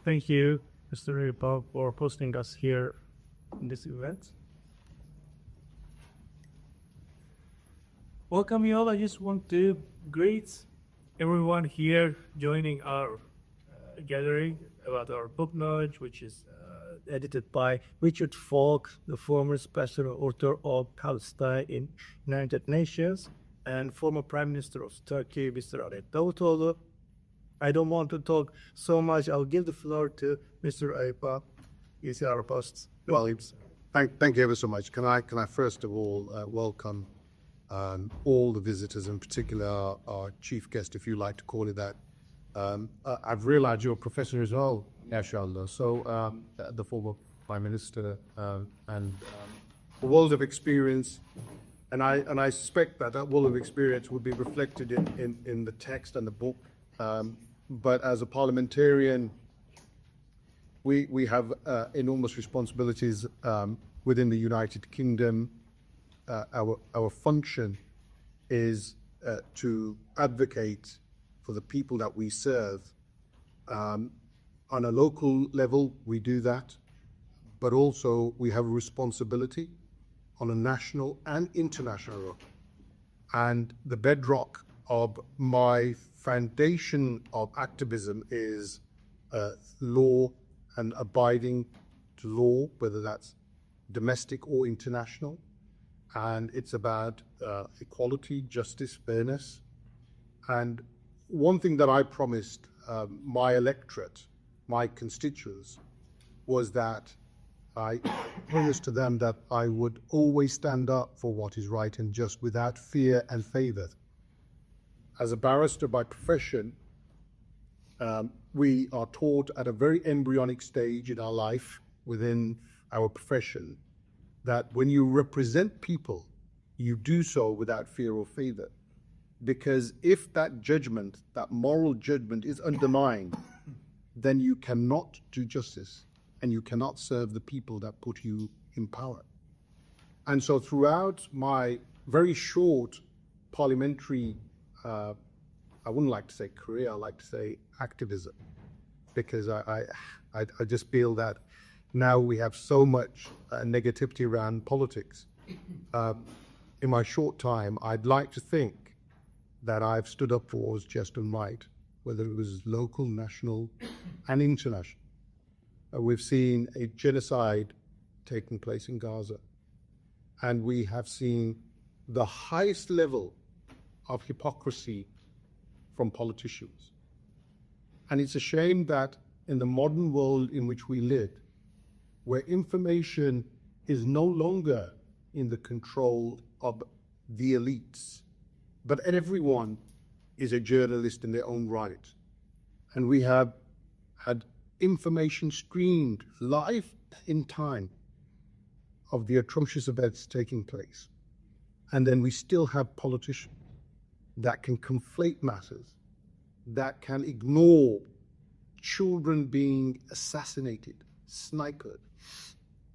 Thank you, Mr. Ripa, for hosting us here in this event. Welcome you all. I just want to greet everyone here joining our gathering about our book knowledge, which is edited by Richard Falk, the former special author of Palestine in United Nations, and former Prime Minister of Turkey, Mr. Ahmet Davutoğlu. I don't want to talk so much. I'll give the floor to Mr. Aypa. He's our host. Well, thank you ever so much. Can I first of all welcome all the visitors, in particular our chief guest, if you like to call it that. I've realized you're a professor as well, Yashallah. So the former Prime Minister and a world of experience, and I suspect that world of experience would be reflected in the text and the book. But as a parliamentarian, we have enormous responsibilities within the United Kingdom. Our function is to advocate for the people that we serve. On a local level, we do that, but also we have a responsibility on a national and international level. And the bedrock of my foundation of activism is law and abiding to law, whether that's domestic or international. And it's about equality, justice, fairness. And one thing that I promised my electorate, my constituents, was that I promised to them that I would always stand up for what is right and just without fear and favor. As a barrister by profession, we are taught at a very embryonic stage in our life within our profession that when you represent people, you do so without fear or favor. Because if that judgment, that moral judgment is undermined, then you cannot do justice and you cannot serve the people that put you in power. And so throughout my very short parliamentary I wouldn't like to say career, I like to say activism, because I just feel that now we have so much negativity around politics. In my short time, I'd like to think that I've stood up for what was just and right, whether it was local, national, and international. We've seen a genocide taking place in Gaza, and we have seen the highest level of hypocrisy from politicians. And it's a shame that in the modern world in which we live, where information is no longer in the control of the elites, but everyone is a journalist in their own right. And we have had information streamed live in time of the atrocious events taking place. And then we still have politicians that can conflate matters, that can ignore children being assassinated, sniped.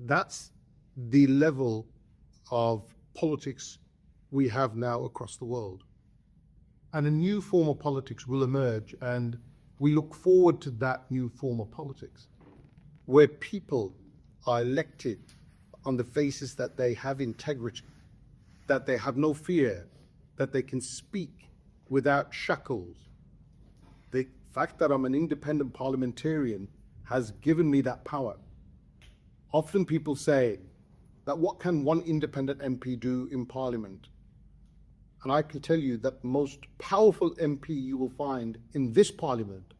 That's the level of politics we have now across the world. And a new form of politics will emerge, and we look forward to that new form of politics, where people are elected on the basis that they have integrity, that they have no fear, that they can speak without shackles. The fact that I'm an independent parliamentarian has given me that power. Often people say that what can one independent MP do in Parliament? And I can tell you that the most powerful MP you will find in this Parliament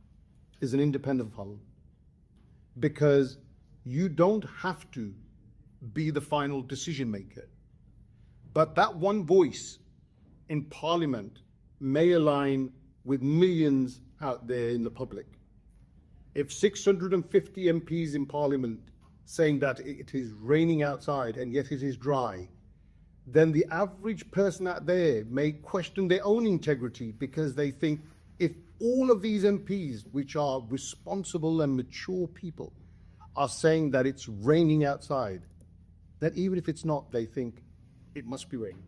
is an independent Parliament, because you don't have to be the final decision maker. But that one voice in Parliament may align with millions out there in the public. If 650 MPs in Parliament saying that it is raining outside and yet it is dry, then the average person out there may question their own integrity, because they think if all of these MPs, which are responsible and mature people, are saying that it's raining outside, that even if it's not, they think it must be raining.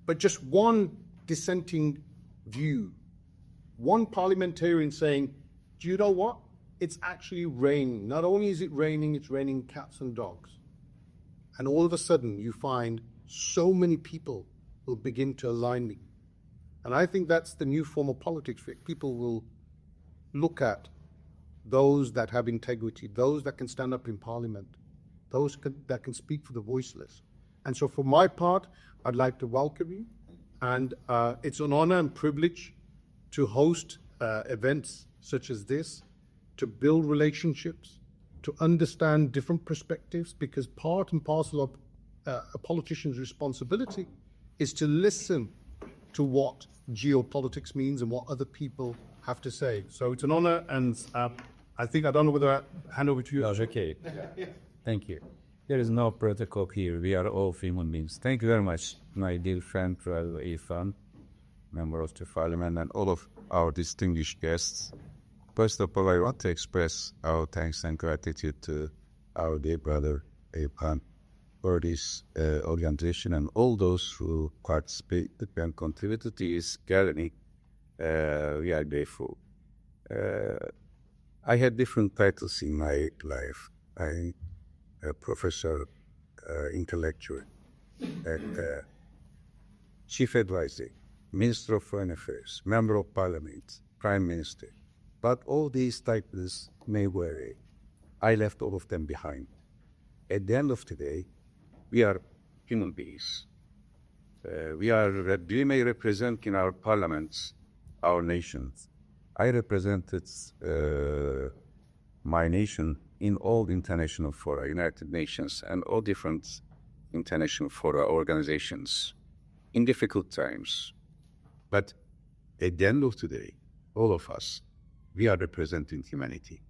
But just one dissenting view, one parliamentarian saying, do you know what? it's actually raining. Not only is it raining, it's raining cats and dogs. And all of a sudden, you find so many people will begin to align me. And I think that's the new form of politics. People will look at those that have integrity, those that can stand up in parliament, those that can speak for the voiceless. And so for my part, I'd like to welcome you. And it's an honor and privilege to host events such as this, to build relationships, to understand different perspectives, because part and parcel of a politician's responsibility is to listen to what geopolitics means and what other people have to say. So it's an honor, and I don't know whether I hand over to you. No, okay. Thank you. There is no protocol here. We are all human beings. Thank you very much, my dear friend, Irfan, member of the parliament, and all of our distinguished guests. First of all, I want to express our thanks and gratitude to our dear brother, Irfan, for this organization and all those who participated and contributed to this gathering. We are grateful. I had different titles in my life. I'm a professor, intellectual, and chief advisor, minister of foreign affairs, member of parliament, prime minister. But all these titles may vary. I left all of them behind. At the end of the day, we are human beings. We may represent in our parliaments our nations. I represented my nation in all international fora, United Nations and all different international fora organizations in difficult times. But at the end of the day, all of us, we are representing humanity.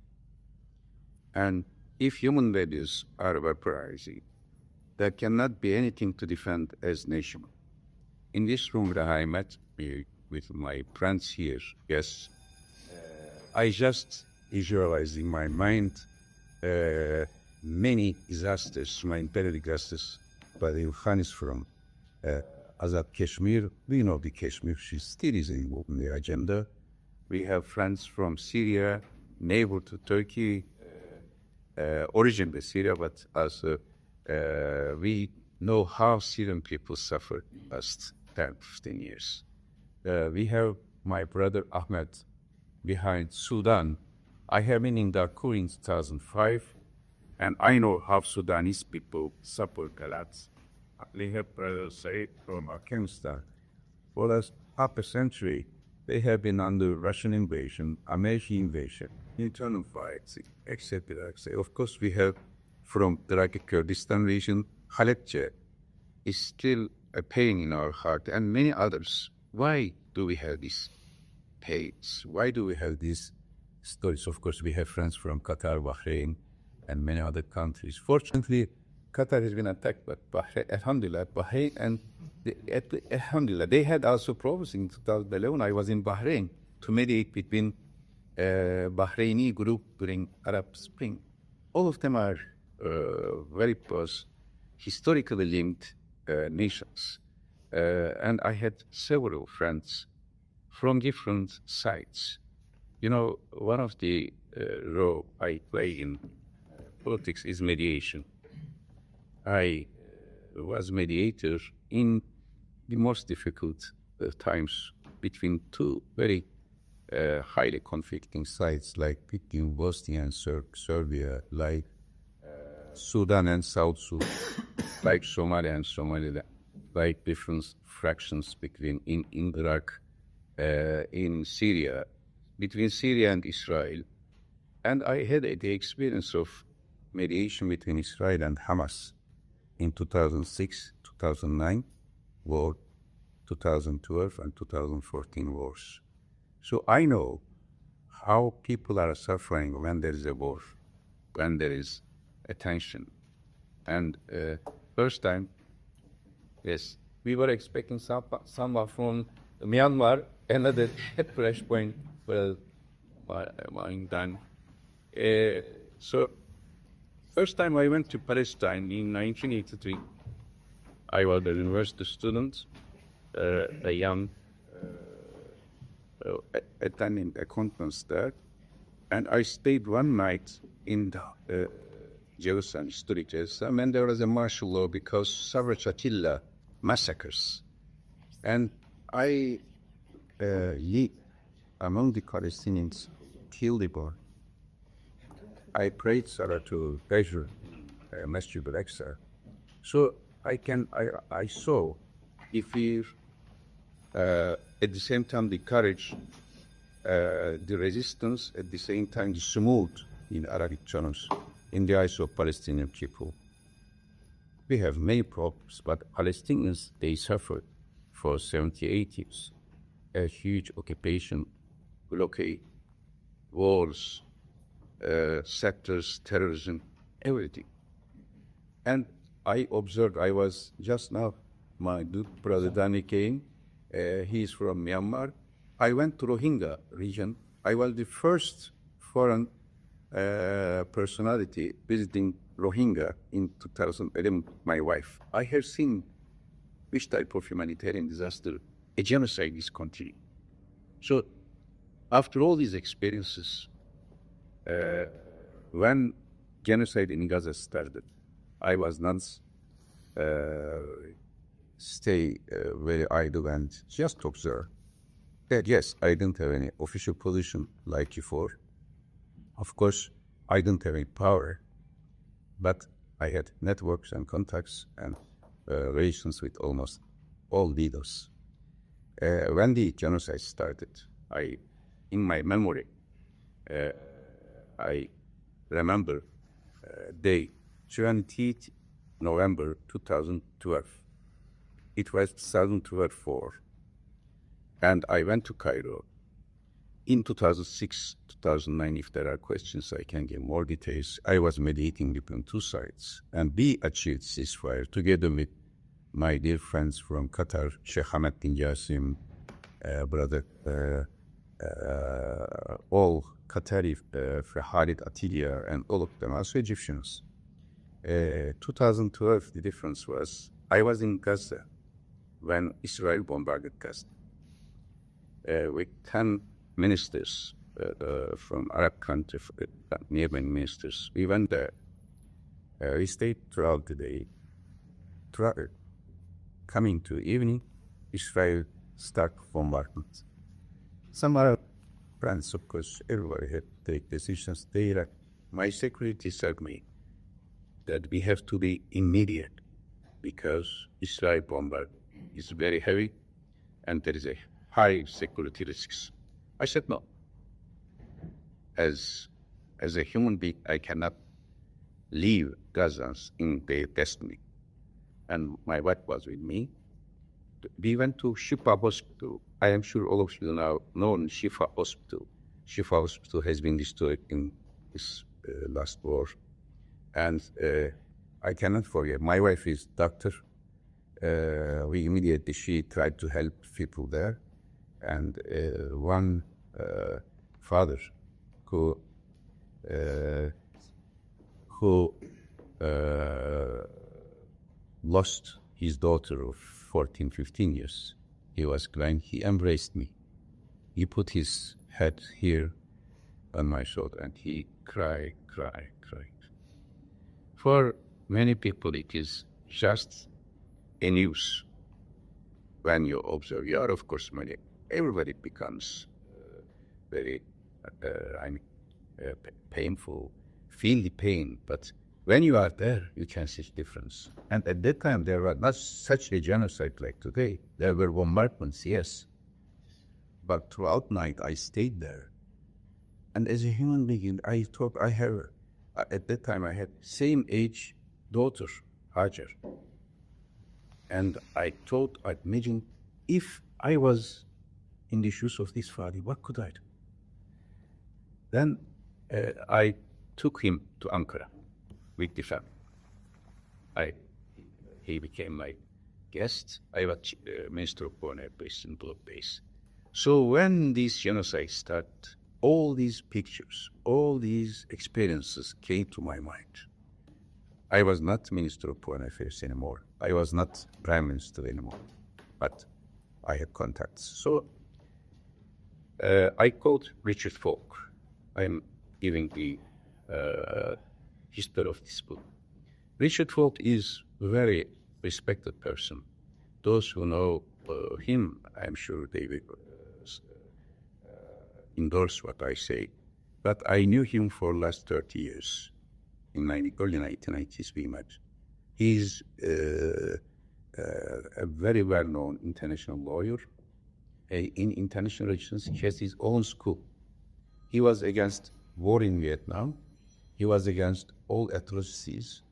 And if human values are vaporizing, there cannot be anything to defend as nation. In this room that I met with my friends here, yes, I just visualized in my mind many disasters, humanitarian disasters, but Irfan is from Azad Kashmir. We know the Kashmir, she still is involved in the agenda. We have friends from Syria, neighbor to Turkey, origin of Syria, but also we know how Syrian people suffered last 10, 15 years. We have my brother Ahmet behind Sudan. I have been in Darfur in 2005, and I know how Sudanese people suffered a lot. They have brother Said from Afghanistan. For the last half a century, they have been under Russian invasion, American invasion, internal fights, etc. Of course, we have from the Iraqi Kurdistan region, Halep is still a pain in our heart, and many others. Why do we have these pains? Why do we have these stories? Of course, we have friends from Qatar, Bahrain, and many other countries. Fortunately, Qatar has been attacked by Bahrain, Alhamdulillah, Bahrain, and Alhamdulillah, they had also problems in 2011. I was in Bahrain to mediate between Bahraini group during Arab Spring. All of them are very close, historically linked nations. And I had several friends from different sides. You know, one of the role I play in politics is mediation. I was mediator in the most difficult times between two very highly conflicting sides, like between Bosnia and Serbia, like Sudan and South Sudan, like Somalia and Somaliland, like different fractions between in Iraq, in Syria, between Syria and Israel. And I had the experience of mediation between Israel and Hamas in 2006, 2009 war, 2012 and 2014 wars. So I know how people are suffering when there is a war, when there is a tension. And first time, yes, we were expecting someone from Myanmar, another fresh point, well, mine done. So first time I went to Palestine in 1983, I was a university student, a young, attending a conference there. And I stayed one night in the Jerusalem, historic Jerusalem, and there was a martial law because Savage Attila massacres. And I lived among the Palestinians till the war. I prayed Salah to treasure Masjid al-Aqsa. So I saw the fear, at the same time the courage, the resistance, at the same time the smooth in Arabic terms in the eyes of Palestinian people. We have many problems, but Palestinians, they suffered for 78 years. A huge occupation, blockade, wars, sectors, terrorism, everything. And I observed, I was just now, my good brother Danny came, he's from Myanmar. I went to Rohingya region. I was the first foreign personality visiting Rohingya in 2011, my wife. I have seen which type of humanitarian disaster a genocide is continuing. So after all these experiences, when genocide in Gaza started, I was not stay very idle and just observe that yes, I didn't have any official position like before. Of course, I didn't have any power, but I had networks and contacts and relations with almost all leaders. When the genocide started, in my memory, I remember day 20th November 2012. It was 2012, and I went to Cairo. In 2006, 2009, if there are questions, I can give more details. I was mediating between two sides, and we achieved ceasefire together with my dear friends from Qatar, Sheikh Ahmed bin Jassim, brother, all Qatari, Khalid Atiyah, and all of them, also Egyptians. 2012, the difference was, I was in Gaza when Israel bombarded Gaza with 10 ministers from Arab countries, nearby ministers. We went there. We stayed throughout the day. Coming to evening, Israel start bombardment. Some Arab friends, of course, everybody had to take decisions. My security told me that we have to be immediate because Israel bombard is very heavy and there is a high security risks. I said no. As a human being, I cannot leave Gazans in their destiny. And my wife was with me. We went to Shifa Hospital. I am sure all of you now know Shifa Hospital. Shifa Hospital has been destroyed in this last war. And I cannot forget, my wife is doctor. She tried to help people there. And one father who lost his daughter of 14, 15 years. He was crying. He embraced me. He put his head here on my shoulder and he cried. For many people, it is just a news. When you observe, you are, of course, everybody becomes very painful, feel the pain, but when you are there, you can see the difference. And at that time, there was not such a genocide like today. There were bombardments, yes. But throughout night, I stayed there. And as a human being, I thought at that time, I had same age daughter, Hajar. And I thought, I imagined, if I was in the shoes of this father, what could I do? Then I took him to Ankara with the family. He became my guest. I was Minister of Foreign Affairs in Bloc Base. So when this genocide started, all these pictures, all these experiences came to my mind. I was not Minister of Foreign Affairs anymore. I was not Prime Minister anymore, but I had contacts. So I called Richard Falk. I'm giving the history of this book. Richard Falk is a very respected person. Those who know him, I'm sure they will endorse what I say. But I knew him for last 30 years. In early 1990s, we met. He's a very well-known international lawyer. In international relations, he has his own school. He was against war in Vietnam. He was against all atrocities.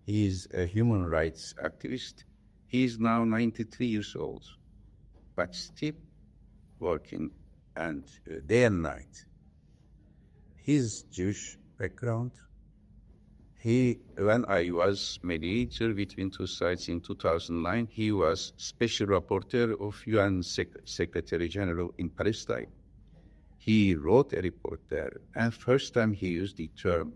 He is a human rights activist. He is now 93 years old, but still working and day and night. His Jewish background. When I was mediator between two sides in 2009, he was special rapporteur of UN Secretary General in Palestine. He wrote a report there, and first time he used the term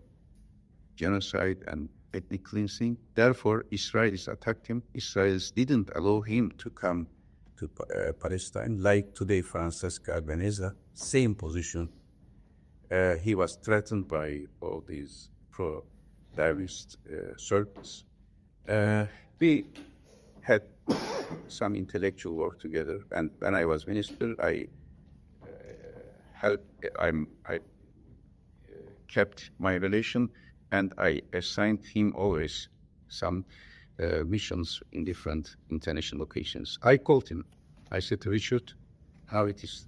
genocide and ethnic cleansing. Therefore, Israelis attacked him. Israelis didn't allow him to come to Palestine. Like today, Francesca Albanese, same position. He was threatened by all these pro-Zionist circles. We had some intellectual work together, and when I was minister, I kept my relation, and I assigned him always some missions in different international locations. I called him. I said to Richard, now it is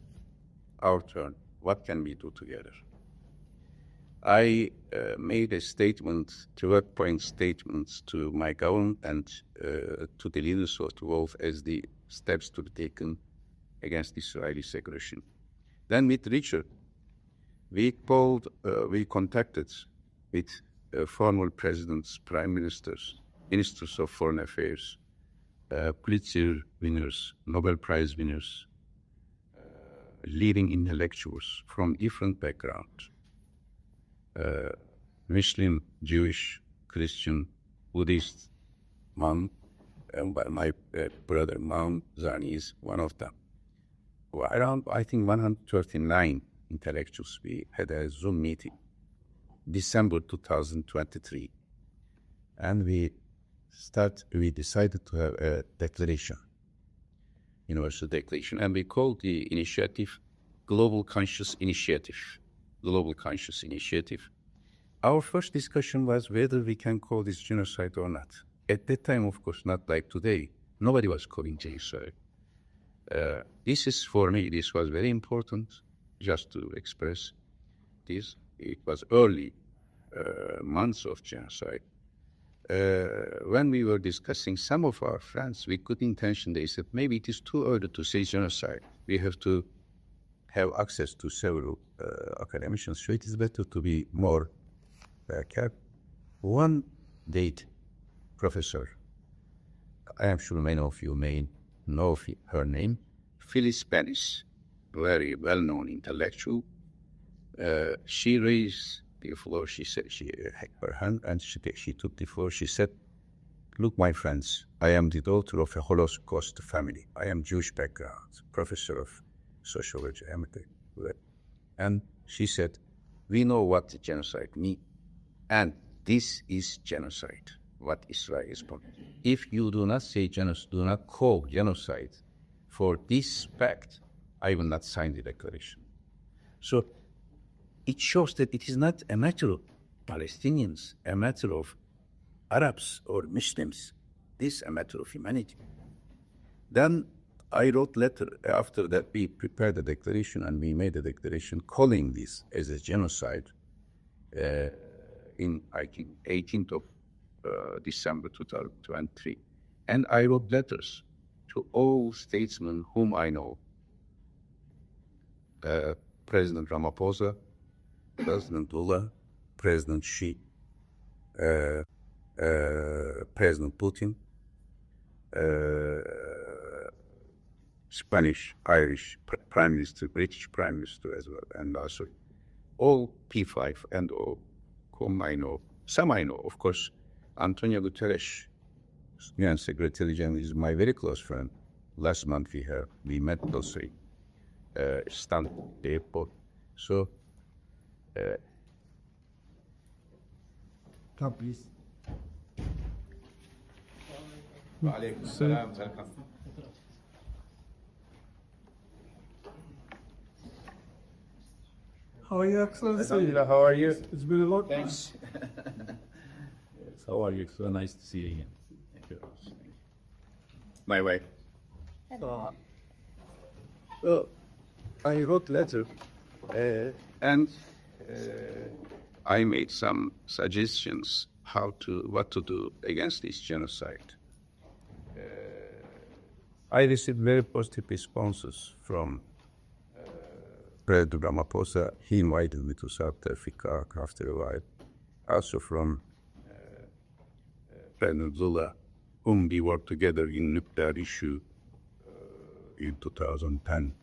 our turn. What can we do together? I made a statement, 12-point statements to my government and to the leaders of the world as the steps to be taken against Israeli aggression. Then with Richard, we contacted with former presidents, prime ministers, ministers of foreign affairs, Pulitzer winners, Nobel Prize winners, leading intellectuals from different backgrounds, Muslim, Jewish, Christian, Buddhist, Imam, my brother Imam Zani is one of them. Around, I think, 139 intellectuals, we had a Zoom meeting, December 2023. And we decided to have a declaration, universal declaration, and we called the initiative Global Conscious Initiative. Global Conscious Initiative. Our first discussion was whether we can call this genocide or not. At that time, of course, not like today. Nobody was calling genocide. This is, for me, this was very important, just to express this. It was early months of genocide. When we were discussing, some of our friends, with good intention, they said, maybe it is too early to say genocide. We have to have access to several academicians, so it is better to be more careful. One date professor, I am sure many of you may know her name, Phyllis Bennis, very well-known intellectual. She raised the floor, she said, her hand, and she took the floor. She said, look, my friends, I am the daughter of a Holocaust family. I am Jewish background, professor of sociology, and she said, we know what the genocide means, and this is genocide, what Israel is doing. If you do not say genocide, do not call genocide for this fact, I will not sign the declaration. So it shows that it is not a matter of Palestinians, a matter of Arabs or Muslims. This is a matter of humanity. Then I wrote letter after that. We prepared a declaration and we made a declaration calling this as a genocide in, I think, 18th of December 2023. And I wrote letters to all statesmen whom I know, President Ramaphosa, President Lula, President Xi, President Putin, Spanish, Irish Prime Minister, British Prime Minister as well, and also all P5 and all whom I know. Some I know, of course. Antonio Guterres, UN Secretary General, is my very close friend. Last month we met also stand at the airport. So Come, please. How are you, Excellency? How are you? It's been a long Thanks. How are you? So nice to see you again. Thank you. My way. Well, I wrote letter, and I made some suggestions what to do against this genocide. I received very positive responses from President Ramaphosa. He invited me to South Africa after a while. Also from President Zula, whom we worked together in nuclear issue in 2010.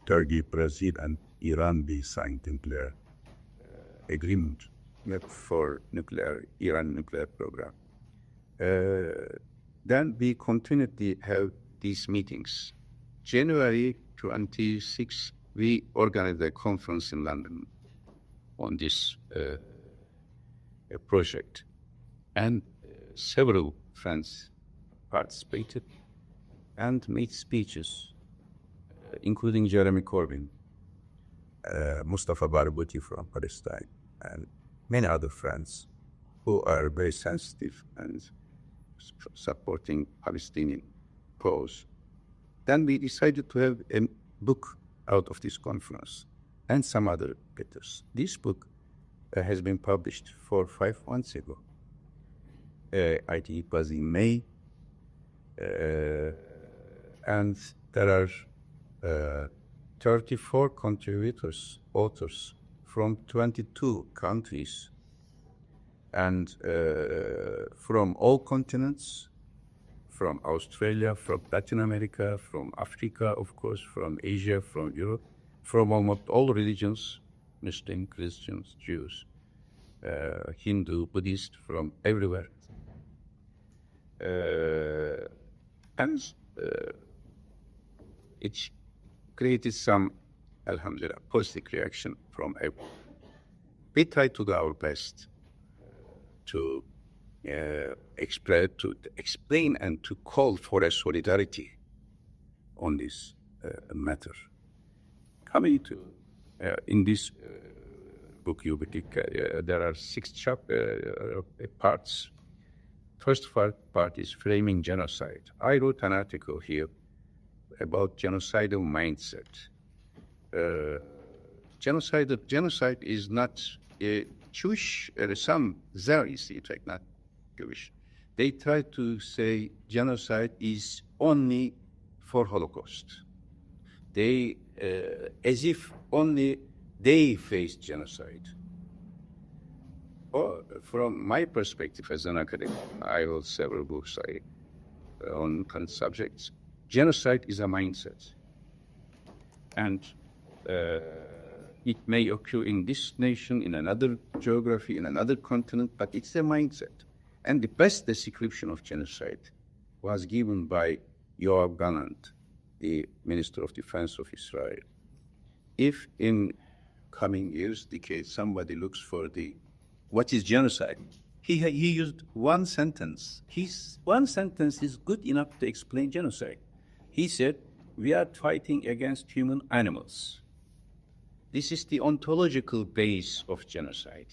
Turkey, Brazil, and Iran, we signed nuclear agreement for Iran nuclear program. Then we continually have these meetings. January 26, we organized a conference in London on this project, and several friends participated and made speeches, including Jeremy Corbyn, Mustafa Barghouti from Palestine, and many other friends who are very sensitive and supporting Palestinian cause. Then we decided to have a book out of this conference and some other letters. This book has been published 5 months ago. I think it was in May, and there are 34 contributors, authors from 22 countries, and from all continents, from Australia, from Latin America, from Africa, of course, from Asia, from Europe, from almost all religions, Muslim, Christians, Jews, Hindu, Buddhist, from everywhere. And it created some, alhamdulillah, positive reaction from everyone. We try to do our best to explain and to call for a solidarity on this matter. Coming to in this book, there are 6 parts. First part is framing genocide. I wrote an article here about genocidal mindset. Genocide is not Jewish. Some Zaris, in fact, not Jewish. They try to say genocide is only for Holocaust. They, as if only they faced genocide. Or from my perspective as an academic, I wrote several books on current subjects. Genocide is a mindset. And it may occur in this nation, in another geography, in another continent, but it's a mindset. And the best description of genocide was given by Yoav Gallant, the Minister of Defense of Israel. If in coming years, decades, somebody looks for what is genocide, he used one sentence. One sentence is good enough to explain genocide. He said, we are fighting against human animals. This is the ontological base of genocide.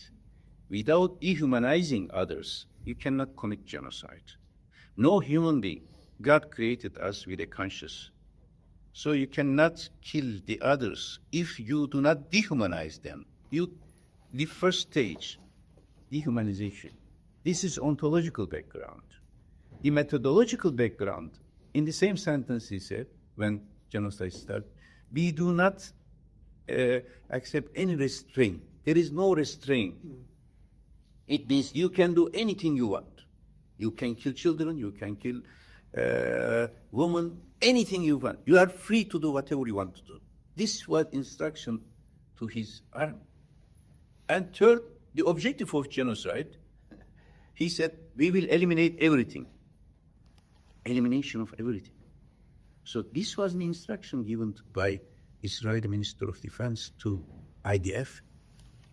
Without dehumanizing others, you cannot commit genocide. No human being, God created us with a conscience. So you cannot kill the others if you do not dehumanize them. The first stage, dehumanization. This is ontological background. The methodological background, in the same sentence he said, when genocide started, we do not accept any restraint. There is no restraint. It means you can do anything you want. You can kill children, you can kill women, anything you want. You are free to do whatever you want to do. This was instruction to his army. And third, the objective of genocide, he said, we will eliminate everything. Elimination of everything. So this was an instruction given by Israeli Minister of Defense to IDF,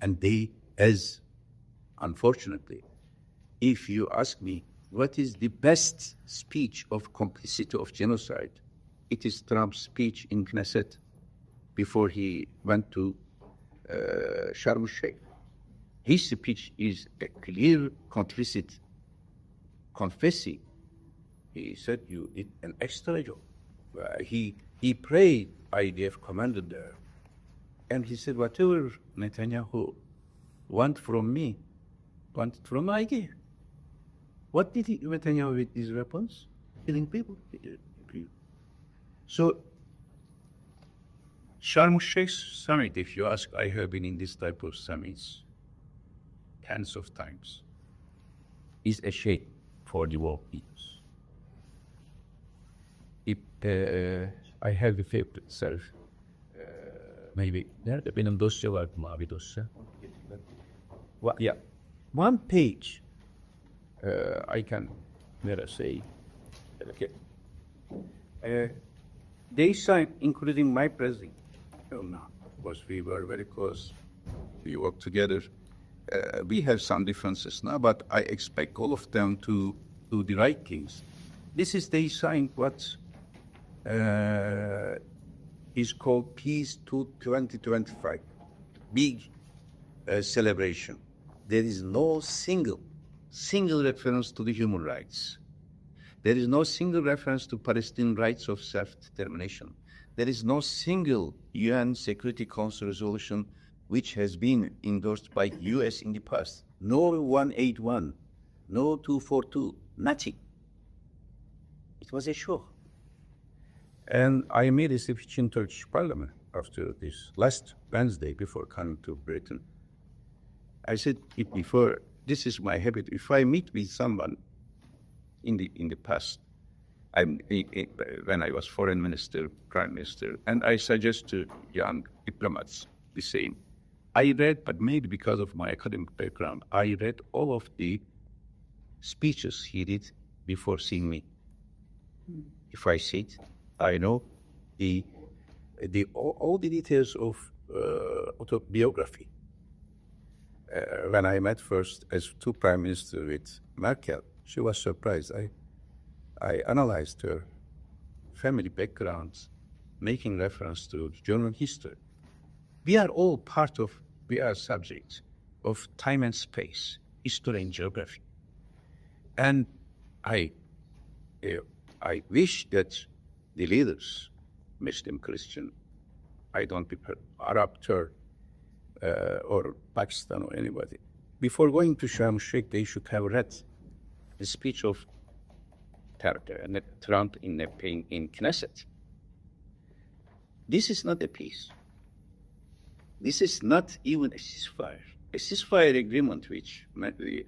and they, as unfortunately, if you ask me what is the best speech of complicity of genocide, it is Trump's speech in Knesset before he went to Sharm el-Sheikh. His speech is a clear complicit confessing. He said you did an extra job. He prayed IDF commander there. And he said, whatever Netanyahu wanted from me, wanted from IDF. What did Netanyahu with these weapons? Killing people. So, Sharm el-Sheikh summit, if you ask, I have been in this type of summits tens of times, is a shame for the world peace. If I have a favorite self, maybe, nerede benim dosya var, mavi dosya. Yeah, one page, I can never say, okay. They signed, including my president, because we were very close, we worked together. We have some differences now, but I expect all of them to do the right things. This is, they signed what is called Peace to 2025, big celebration. There is no single reference to the human rights. There is no single reference to Palestinian rights of self-determination. There is no single UN Security Council resolution which has been endorsed by US in the past. No 181, no 242, nothing. It was a show. And I made a speech in Turkish parliament after this last Wednesday before coming to Britain. I said it before, this is my habit. If I meet with someone in the past, when I was foreign minister, prime minister, and I suggest to young diplomats the same. I read, but maybe because of my academic background, I read all of the speeches he did before seeing me. If I see it, I know all the details of autobiography. When I met first as two prime ministers with Merkel, she was surprised. I analyzed her family backgrounds, making reference to German history. We are all we are subjects of time and space, history and geography. And I wish that the leaders, Muslim, Christian, I don't prefer Arab, Turk, or Pakistan or anybody, before going to Sharm el-Sheikh, they should have read the speech of Trump in Knesset. This is not a peace. This is not even a ceasefire. A ceasefire agreement, which we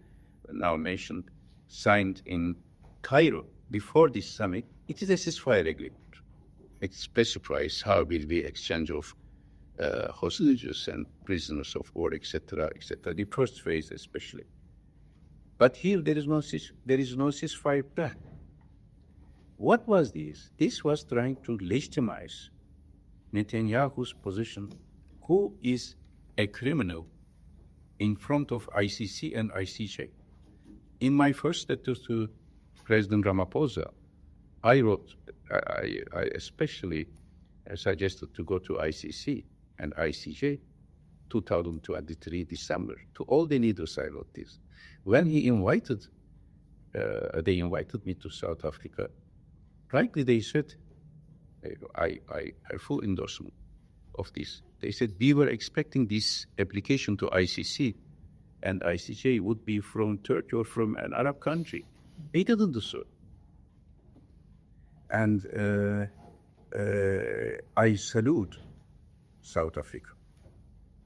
now mentioned, signed in Cairo before this summit, it is a ceasefire agreement. It specifies how will be exchange of hostages and prisoners of war, etc., etc. The first phase, especially. But here there is no ceasefire plan. What was this? This was trying to legitimize Netanyahu's position, who is a criminal in front of ICC and ICJ. In my first letter to President Ramaphosa, I wrote, I especially suggested to go to ICC and ICJ 2023 December. To all the leaders, I wrote this. When they invited me to South Africa, frankly, they said, I have full endorsement of this. They said, we were expecting this application to ICC, and ICJ would be from Turkey or from an Arab country. They didn't do so. And I salute South Africa.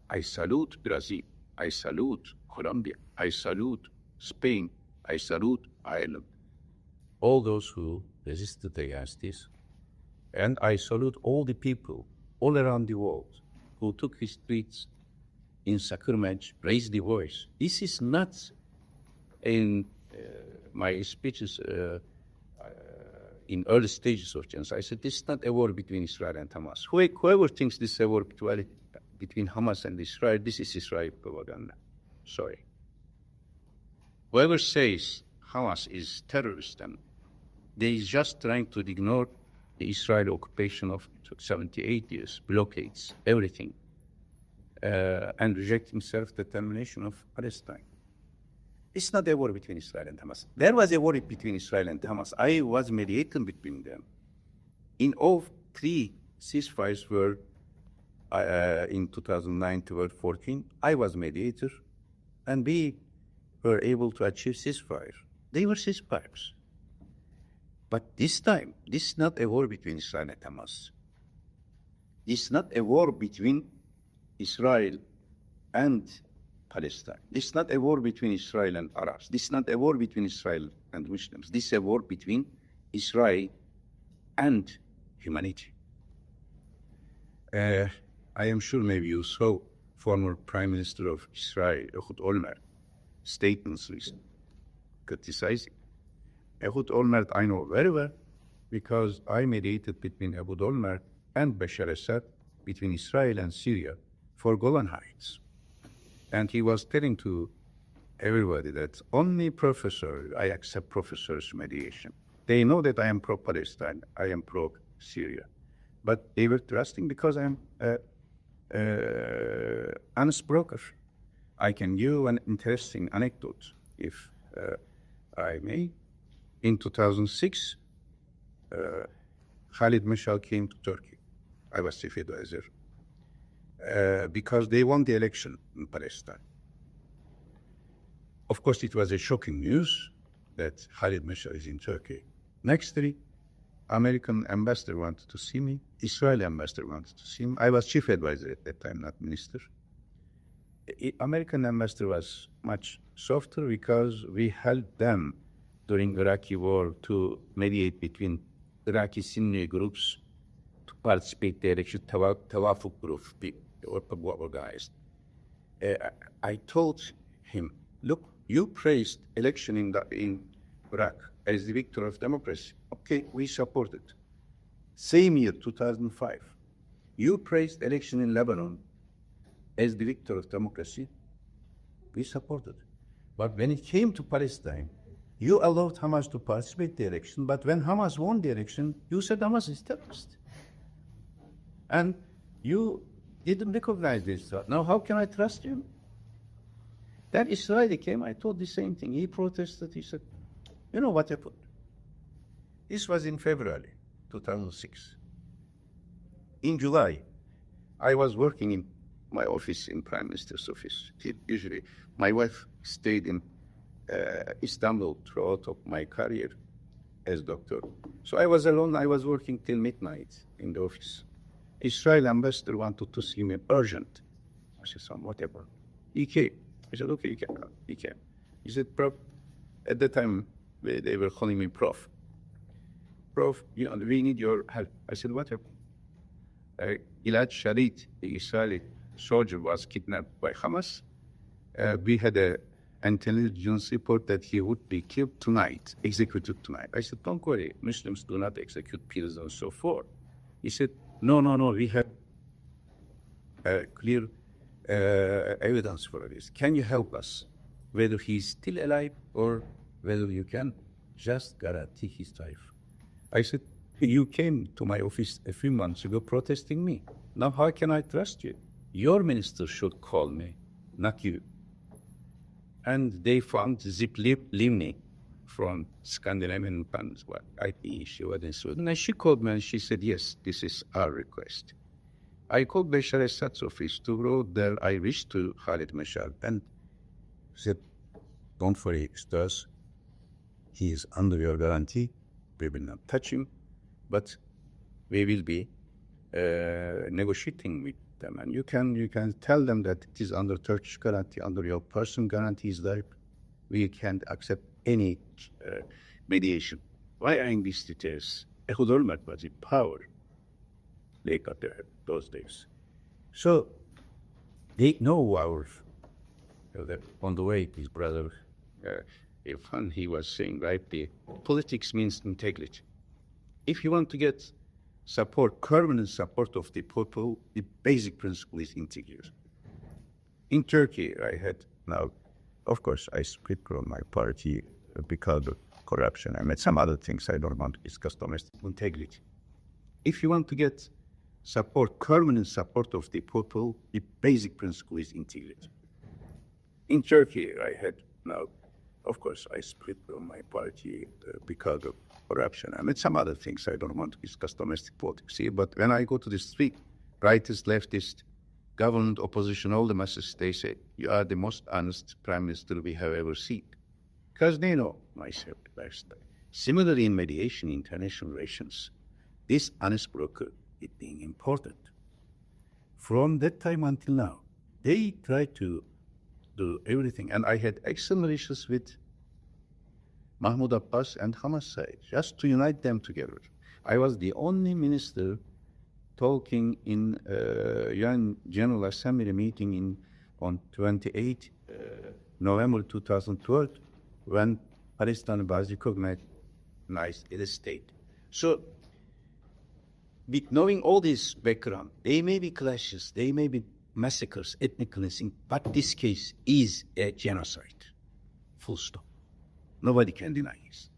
I salute Brazil. I salute Colombia. I salute Spain. I salute Ireland. All those who resisted against this. And I salute all the people all around the world who took the streets in Sakırmaj, raised the voice. This is not in my speeches in early stages of genocide. I said, this is not a war between Israel and Hamas. Whoever thinks this is a war between Hamas and Israel, this is Israel propaganda. Sorry. whoever says Hamas is terrorist, and they is just trying to ignore the Israeli occupation of 78 years, blockades, everything, and rejecting self-determination of Palestine. It's not a war between Israel and Hamas. There was a war between Israel and Hamas. I was mediating between them. In all three ceasefires were in 2009 to 2014, I was mediator, and we were able to achieve ceasefire. They were ceasefires. But this time, this is not a war between Israel and Hamas. This is not a war between Israel and Palestine. This is not a war between Israel and Arabs. This is not a war between Israel and Muslims. This is a war between Israel and humanity. I am sure maybe you saw former Prime Minister of Israel, Ehud Olmert, statements recently criticizing. Ehud Olmert I know very well because I mediated between Ehud Olmert and Bashar Assad, between Israel and Syria, for Golan Heights. And he was telling to everybody that only I accept professors' mediation. They know that I am pro-Palestine, I am pro-Syria. But they were trusting because I am honest broker. I can give you an interesting anecdote, if I may. In 2006, Khalid Mashal came to Turkey. I was chief advisor. Because they won the election in Palestine. Of course, it was a shocking news that Khalid Mashal is in Turkey. Next day, American ambassador wanted to see me. Israeli ambassador wanted to see me. I was chief advisor at that time, not minister. American ambassador was much softer because we helped them during the Iraqi war to mediate between Iraqi Sunni groups to participate in the election, Tawafuk group, were guys. I told him, look, you praised election in Iraq as the victor of democracy. Okay, we support it. Same year, 2005, you praised election in Lebanon as the victor of democracy. We supported. But when it came to Palestine, you allowed Hamas to participate in the election, but when Hamas won the election, you said Hamas is terrorist. And you didn't recognize this. Now, how can I trust you? Then Israeli came, I told the same thing. He protested, he said, you know what happened? This was in February 2006. In July, I was working in my office in Prime Minister's office. Usually, my wife stayed in Istanbul throughout of my career as doctor. So I was alone, I was working till midnight in the office. Israeli ambassador wanted to see me urgent. I said, son, whatever. He came. I said, okay, he came. He said, Prof, at the time, they were calling me Prof. Prof, you know, we need your help. I said, what happened? Gilad Shalit, the Israeli soldier, was kidnapped by Hamas. We had an intelligence report that he would be killed tonight, executed tonight. I said, don't worry, Muslims do not execute prisoners and so forth. He said, no, we have clear evidence for this. Can you help us? Whether he's still alive or whether you can just guarantee his life. I said, you came to my office a few months ago protesting me. Now how can I trust you? Your minister should call me, not you. And they found Zip Livni from Scandinavian funds, IT, she was in Sweden. And she called me and she said, yes, this is our request. I called Bashar Assad's office to wrote there, I reached to Khalid Mashal and said, don't worry, Ustaz, he is under your guarantee. We will not touch him, but we will be negotiating with them. And you can tell them that it is under Turkish guarantee, under your personal guarantees that we can't accept any mediation. Why are in these details? Ehud Olmert was in power. They got there those days. So they know our, that on the way, his brother, Irfan, he was saying, right, the politics means integrity. If you want to get support, permanent support of the people, the basic principle is integrity. In Turkey, I had now Of course, I split from my party because of corruption. I made some other things I don't want to discuss, domestic integrity. If you want to get support, permanent support of the people, the basic principle is integrity. In Turkey, I had now, of course, I split from my party because of corruption. I made some other things I don't want to discuss, domestic politics here. But when I go to the street, rightist, leftist, government, opposition, all the masses, they say, you are the most honest prime minister we have ever seen. Because they know my lifestyle. Similarly, in mediation, international relations, this honest broker is being important. From that time until now, they try to do everything. And I had excellent relations with Mahmoud Abbas and Hamas side, just to unite them together. I was the only minister talking in UN General Assembly meeting on 28 November 2012 when Palestine was recognized as a state. So, with knowing all this background, they may be clashes, they may be massacres, ethnic cleansing, but this case is a genocide. Full stop. Nobody can deny this.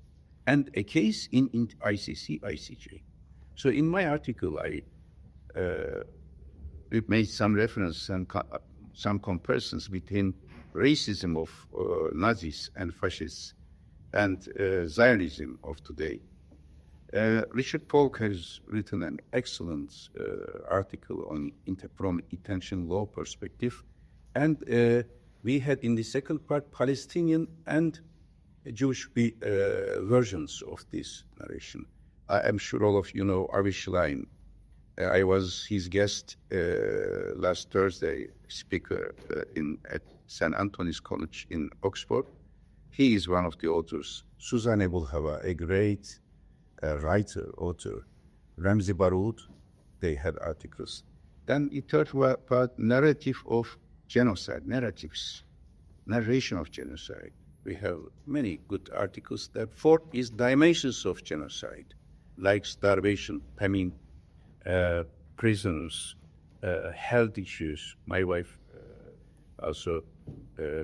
And a case in ICC, ICJ. So in my article, I made some reference and some comparisons between racism of Nazis and fascists and Zionism of today. Richard Polk has written an excellent article on from international law perspective. And we had in the second part Palestinian and Jewish versions of this narration. I am sure all of you know Avi Schlein. I was his guest last Thursday, speaker at St. Anthony's College in Oxford. He is one of the authors. Susan Ebulhava, a great writer, author. Ramzi Baroud, they had articles. Then the third part, narrative of genocide, narratives, narration of genocide. We have many good articles. The fourth is dimensions of genocide, like starvation, famine, prisoners, health issues. My wife also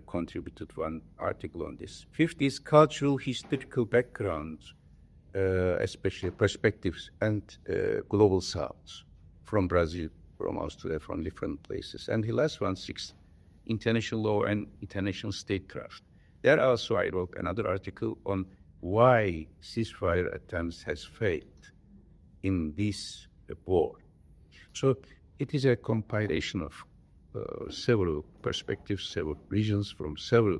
contributed one article on this. Fifth is cultural, historical background, especially perspectives and global south from Brazil, from Australia, from different places. And the last one, sixth, international law and international statecraft. There also I wrote another article on why ceasefire attempts has failed in this war. So it is a compilation of several perspectives, several regions from several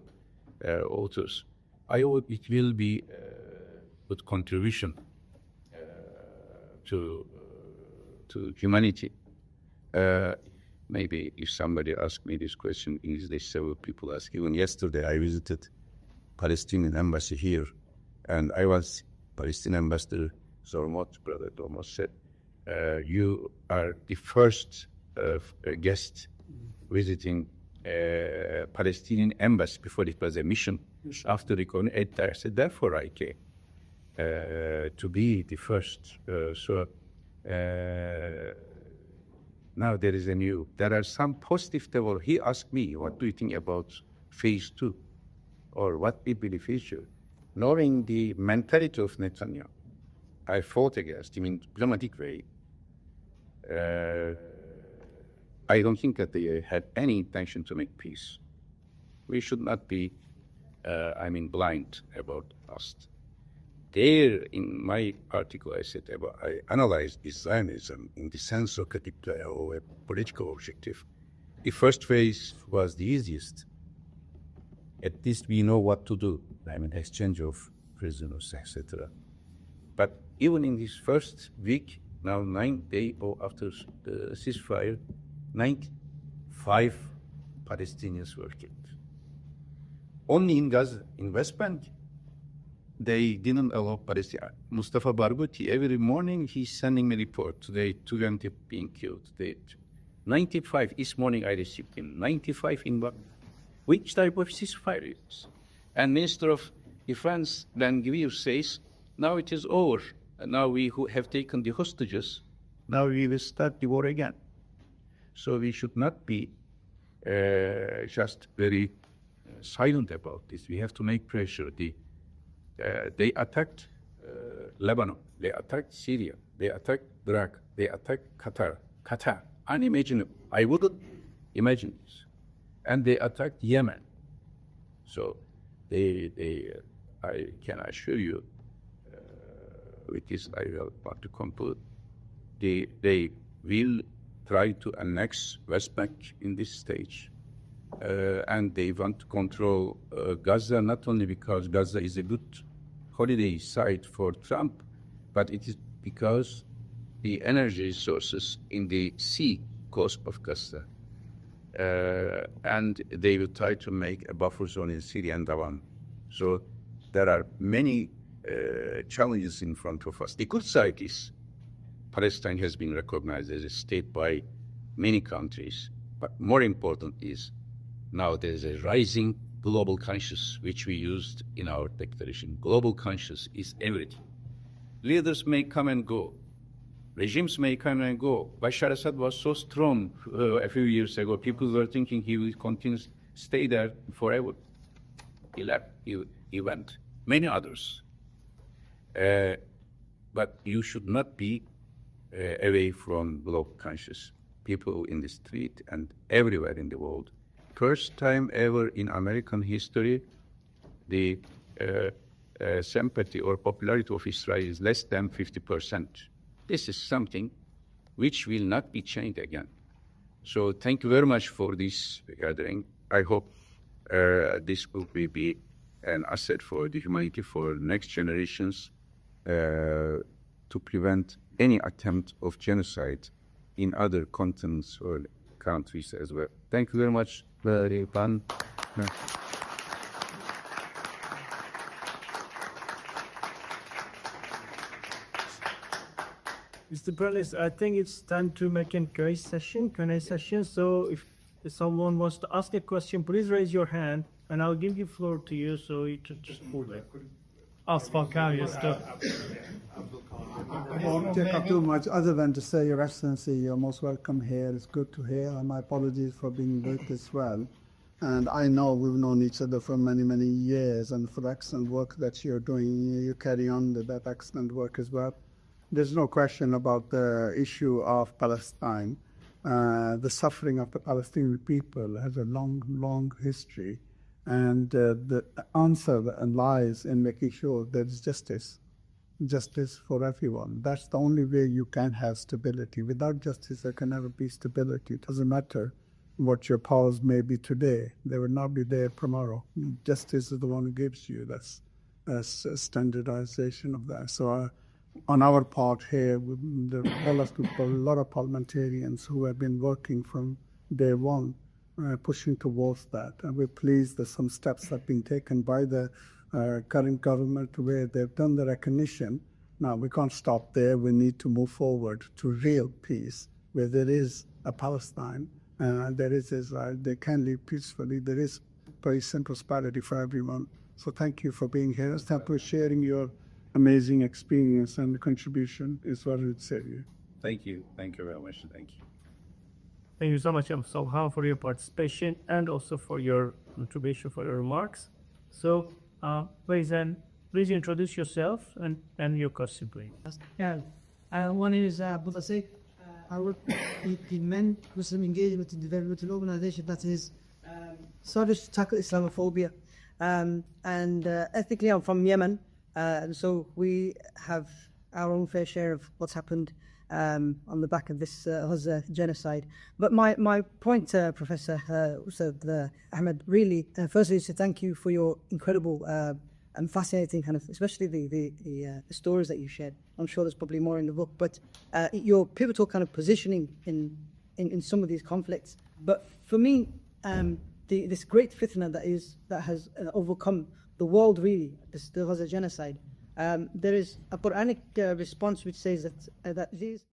authors. I hope it will be a good contribution to humanity. Maybe if somebody asked me this question, several people ask. Even yesterday, I visited Palestinian embassy here, and I was Palestinian ambassador Zormot, brother Dormot said, you are the first guest visiting Palestinian embassy before it was a mission. After the connect, I said, therefore I came to be the first. Now there is there are some positive developments. He asked me, what do you think about phase 2? Or what will be the future? Knowing the mentality of Netanyahu, I fought against him in diplomatic way. I don't think that they had any intention to make peace. We should not be, blind about us. There, in my article, I analyzed Zionism in the sense of a political objective. The first phase was the easiest. At least we know what to do. Exchange of prisoners, etc. But even in this first week, now 9 days after the ceasefire, 5 Palestinians were killed. Only in Gaza, in West Bank, they didn't allow Palestine. Mustafa Barghouti, every morning he's sending me a report. Today, 20 being killed. 95, this morning I received him. 95 in which type of ceasefire is? And Minister of Defense Ben Gvir says, now it is over. And now we who have taken the hostages, now we will start the war again. So we should not be just very silent about this. We have to make pressure. They attacked Lebanon. They attacked Syria. They attacked Iraq. They attacked Qatar. Unimaginable. I wouldn't imagine this. And they attacked Yemen. So I can assure you, with this I will want to conclude, they will try to annex West Bank in this stage. And they want to control Gaza, not only because Gaza is a good holiday site for Trump, but it is because the energy sources in the sea coast of Gaza. And they will try to make a buffer zone in Syria and Lebanon. So there are many challenges in front of us. The good side is Palestine has been recognized as a state by many countries. But more important is now there is a rising global conscience, which we used in our declaration. Global conscience is everything. Leaders may come and go. Regimes may come and go. Bashar Assad was so strong a few years ago. People were thinking he will continue to stay there forever. He left. He went. Many others. But you should not be away from global conscience. People in the street and everywhere in the world. First time ever in American history, the sympathy or popularity of Israel is less than 50%. This is something which will not be changed again. So thank you very much for this gathering. I hope this will be an asset for the humanity, for next generations, to prevent any attempt of genocide in other continents or countries as well. Thank you very much. Very fun. Mr. Perlis, I think it's time to make a Q&A session. So if someone wants to ask a question, please raise your hand, and I'll give the floor to you. So you just hold it. Ask Falcao, yes, I won't take up too much other than to say, Your Excellency, you're most welcome here. It's good to hear, and my apologies for being late as well. And I know we've known each other for many, many years, and for the excellent work that you're doing, you carry on that excellent work as well. There's no question about the issue of Palestine. The suffering of the Palestinian people has a long, long history. And the answer lies in making sure there's justice for everyone. That's the only way you can have stability. Without justice, there can never be stability. It doesn't matter what your powers may be today. They will not be there tomorrow. Justice is the one who gives you. That's a standardization of that. So on our part here, there are a lot of parliamentarians who have been working from day one, pushing towards that. And we're pleased that some steps have been taken by the current government where they've done the recognition. Now, we can't stop there. We need to move forward to real peace, where there is a Palestine, there is Israel. They can live peacefully. There is peace and prosperity for everyone. So thank you for being here. Thank you for sharing your amazing experience and contribution is what I would say to you. Thank you. Thank you very much. Thank you. Thank you so much, Salhan, for your participation and also for your contribution, for your remarks. So, please introduce yourself and your question, please. Yeah, one is Budasek. I work in men Muslim engagement in developmental organization that is started to tackle Islamophobia. And ethnically, I'm from Yemen, and so we have our own fair share of what's happened on the back of this Gaza genocide. But my point, Professor Ahmed, really, firstly, is to thank you for your incredible and fascinating kind of, especially the stories that you shared. I'm sure there's probably more in the book, but your pivotal kind of positioning in some of these conflicts. But for me, this great fitna that has overcome the world, really, the Gaza genocide. There is a Quranic response which says that these